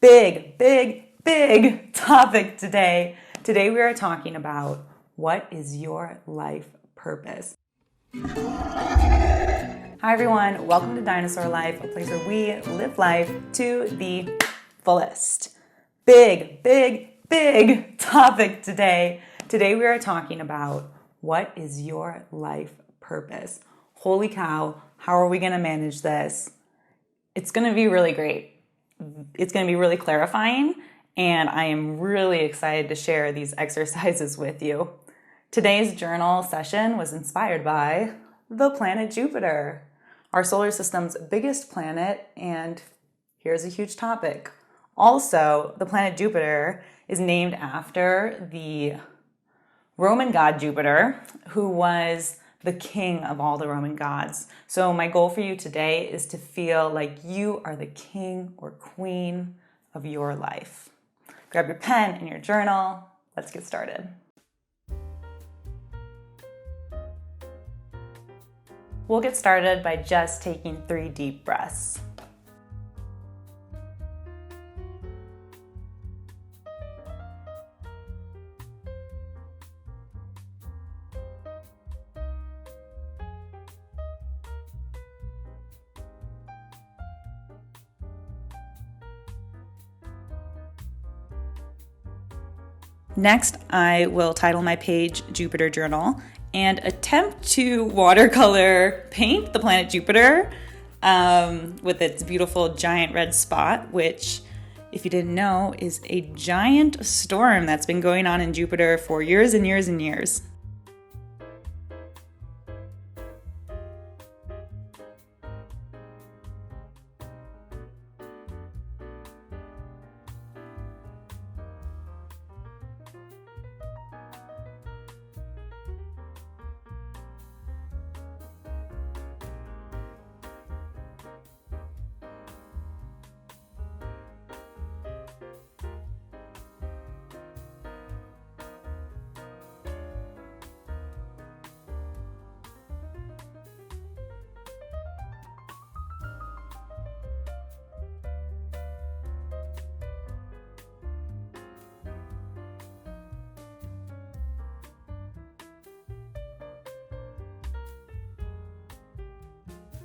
big topic today. Today we are talking about what is your life purpose. Hi everyone, welcome to Dinosaur Life, a place where we live life to the fullest. Big topic today. Today we are talking about what is your life purpose. Holy cow, how are we going to manage this? It's going to be really great. It's going to be really clarifying, and I am really excited to share these exercises with you. Today's journal session was inspired by the planet Jupiter, our solar system's biggest planet, and here's a huge topic. Also, the planet Jupiter is named after the Roman god Jupiter, who was the king of all the Roman gods. So my goal for you today is to feel like you are the king or queen of your life. Grab your pen and your journal. Let's get started. We'll get started by just taking 3 deep breaths. Next, I will title my page Jupiter Journal and attempt to watercolor paint the planet Jupiter with its beautiful giant red spot, which, if you didn't know, is a giant storm that's been going on in Jupiter for years and years and years.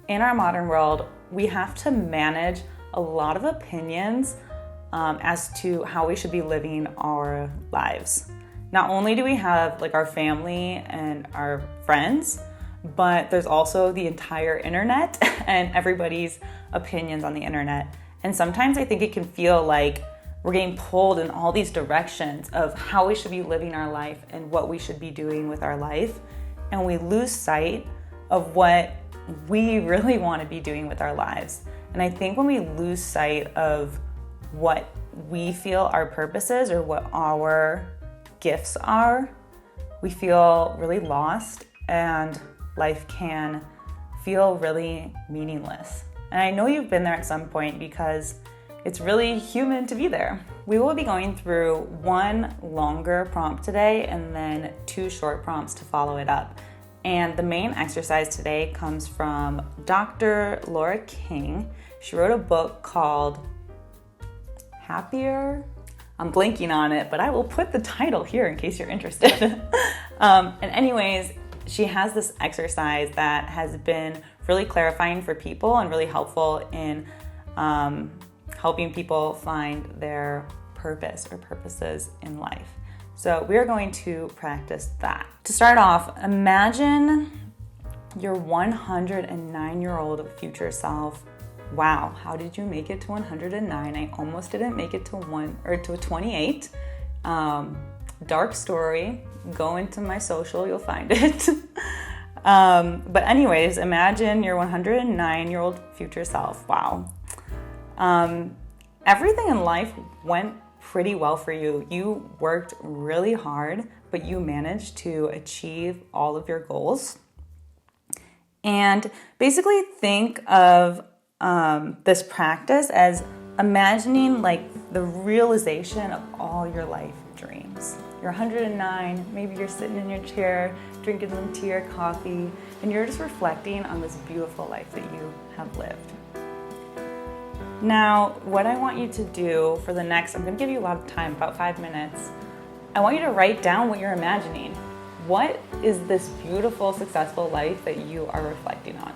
In our modern world, we have to manage a lot of opinions as to how we should be living our lives. Not only do we have our family and our friends, but there's also the entire internet and everybody's opinions on the internet. And sometimes I think it can feel like we're getting pulled in all these directions of how we should be living our life and what we should be doing with our life. And we lose sight of what we really want to be doing with our lives. And I think when we lose sight of what we feel our purpose is or what our gifts are, we feel really lost and life can feel really meaningless. And I know you've been there at some point because it's really human to be there. We will be going through 1 longer prompt today and then 2 short prompts to follow it up. And the main exercise today comes from Dr. Laura King. She wrote a book called Happier. I'm blanking on it, but I will put the title here in case you're interested. And anyways, she has this exercise that has been really clarifying for people and really helpful in helping people find their purpose or purposes in life. So we're going to practice that. To start off, imagine your 109-year-old future self. Wow, how did you make it to 109? I almost didn't make it to 28. Dark story. Go into my social, you'll find it. But anyways, imagine your 109-year-old future self. Wow. Everything in life went pretty well for you. You worked really hard, but you managed to achieve all of your goals. And basically think of this practice as imagining the realization of all your life dreams. You're 109, maybe you're sitting in your chair, drinking some tea or coffee, and you're just reflecting on this beautiful life that you have lived. Now, what I want you to do for the next, I'm going to give you a lot of time, about 5 minutes. I want you to write down what you're imagining. What is this beautiful, successful life that you are reflecting on?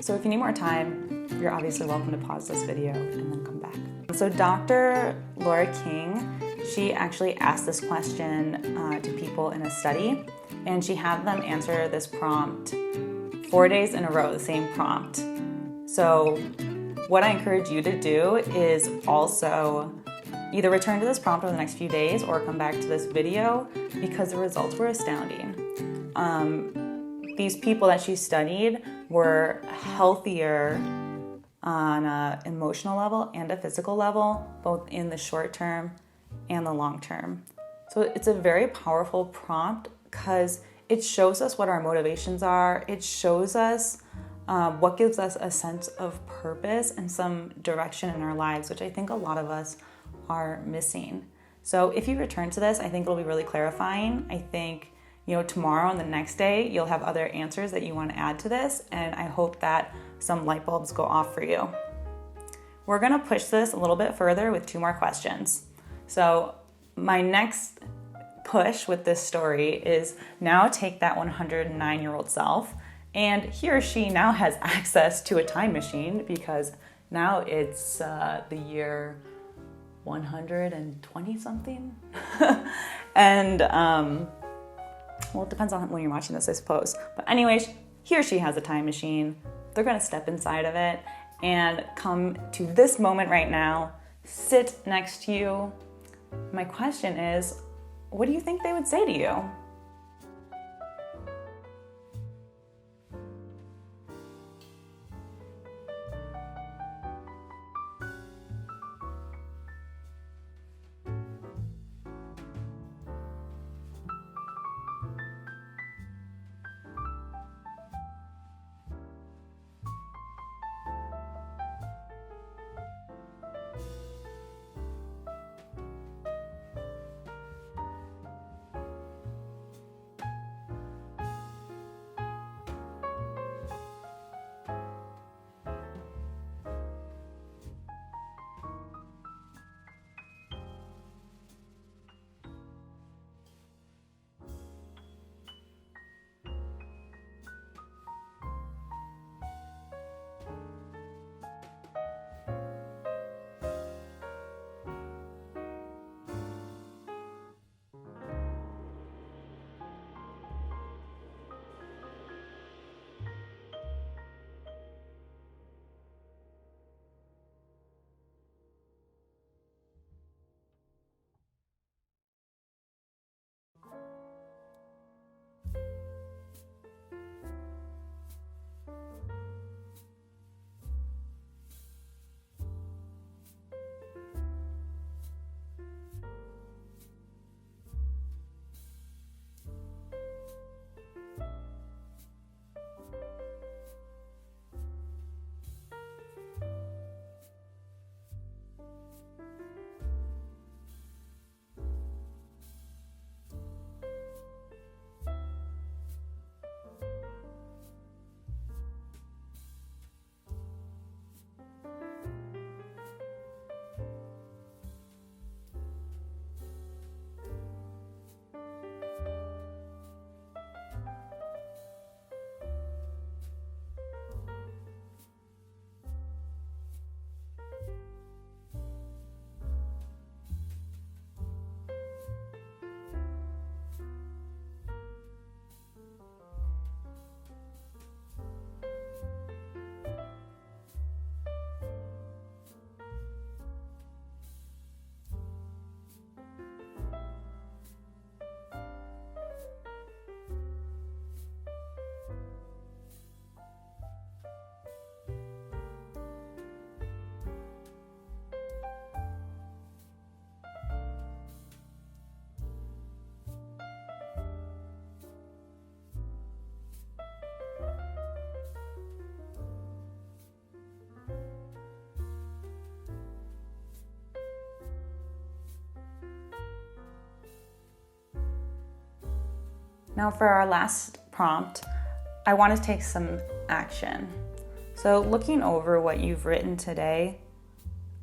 So if you need more time, you're obviously welcome to pause this video and then come back. So Dr. Laura King, she actually asked this question to people in a study, and she had them answer this prompt 4 days in a row, the same prompt. So what I encourage you to do is also either return to this prompt over the next few days or come back to this video, because the results were astounding. These people that she studied were healthier on an emotional level and a physical level, both in the short term and the long term. So it's a very powerful prompt because it shows us what our motivations are. It shows us what gives us a sense of purpose and some direction in our lives, which I think a lot of us are missing. So if you return to this, I think it'll be really clarifying. I think, tomorrow and the next day, you'll have other answers that you want to add to this, and I hope that some light bulbs go off for you. We're going to push this a little bit further with 2 more questions. So my next push with this story is now take that 109-year-old self, and he or she now has access to a time machine, because now it's the year 120 something. And well, it depends on when you're watching this, I suppose. But anyways, he or she has a time machine. They're going to step inside of it and come to this moment right now, sit next to you. My question is, what do you think they would say to you? Now for our last prompt, I want to take some action. So looking over what you've written today,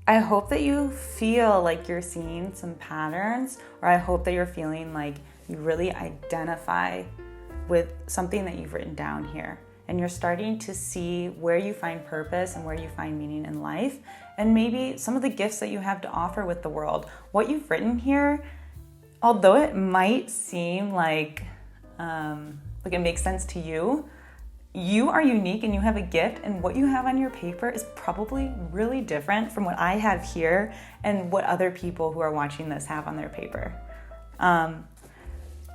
I hope that you feel like you're seeing some patterns, or I hope that you're feeling like you really identify with something that you've written down here. and you're starting to see where you find purpose and where you find meaning in life, and maybe some of the gifts that you have to offer with the world. What you've written here, although it might seem like it makes sense to you, you are unique and you have a gift, and what you have on your paper is probably really different from what I have here and what other people who are watching this have on their paper.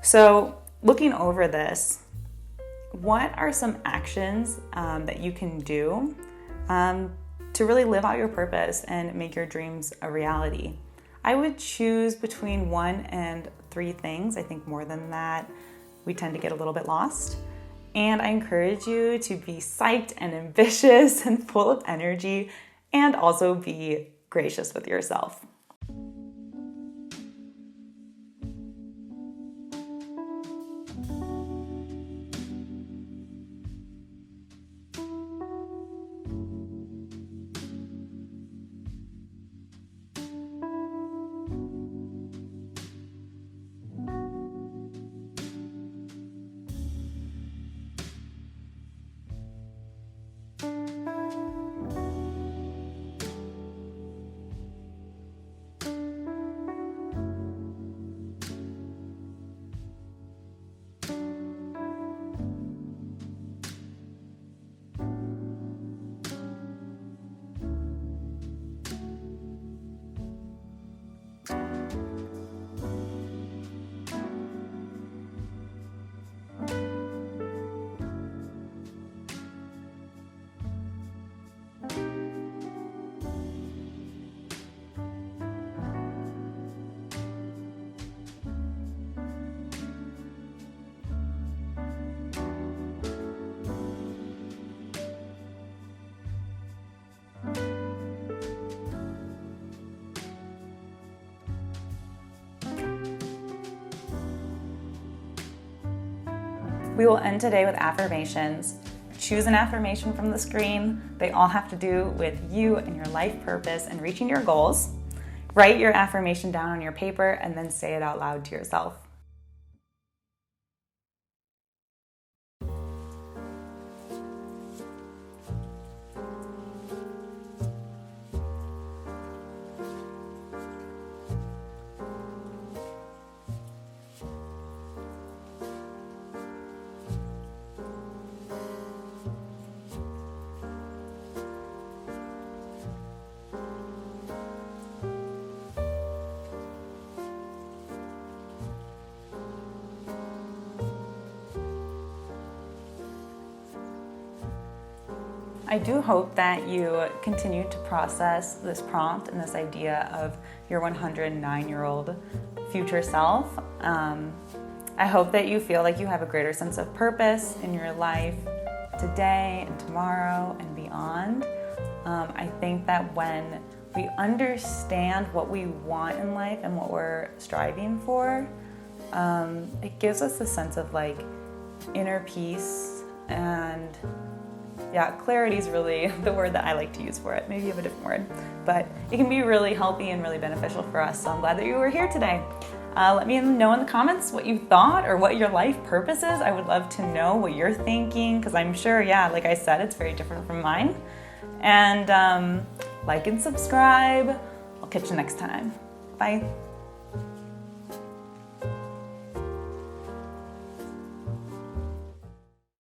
So looking over this, what are some actions that you can do to really live out your purpose and make your dreams a reality? I would choose between 1 and 3 things. I think more than that, we tend to get a little bit lost. And I encourage you to be psyched and ambitious and full of energy, and also be gracious with yourself. We will end today with affirmations. Choose an affirmation from the screen. They all have to do with you and your life purpose and reaching your goals. Write your affirmation down on your paper and then say it out loud to yourself. I do hope that you continue to process this prompt and this idea of your 109-year-old future self. I hope that you feel like you have a greater sense of purpose in your life today and tomorrow and beyond. I think that when we understand what we want in life and what we're striving for, it gives us a sense of like inner peace, and clarity is really the word that I like to use for it. Maybe you have a different word, but it can be really healthy and really beneficial for us. So I'm glad that you were here today. Let me know in the comments what you thought or what your life purpose is. I would love to know what you're thinking, because I'm sure, like I said, it's very different from mine. And like and subscribe. I'll catch you next time. Bye.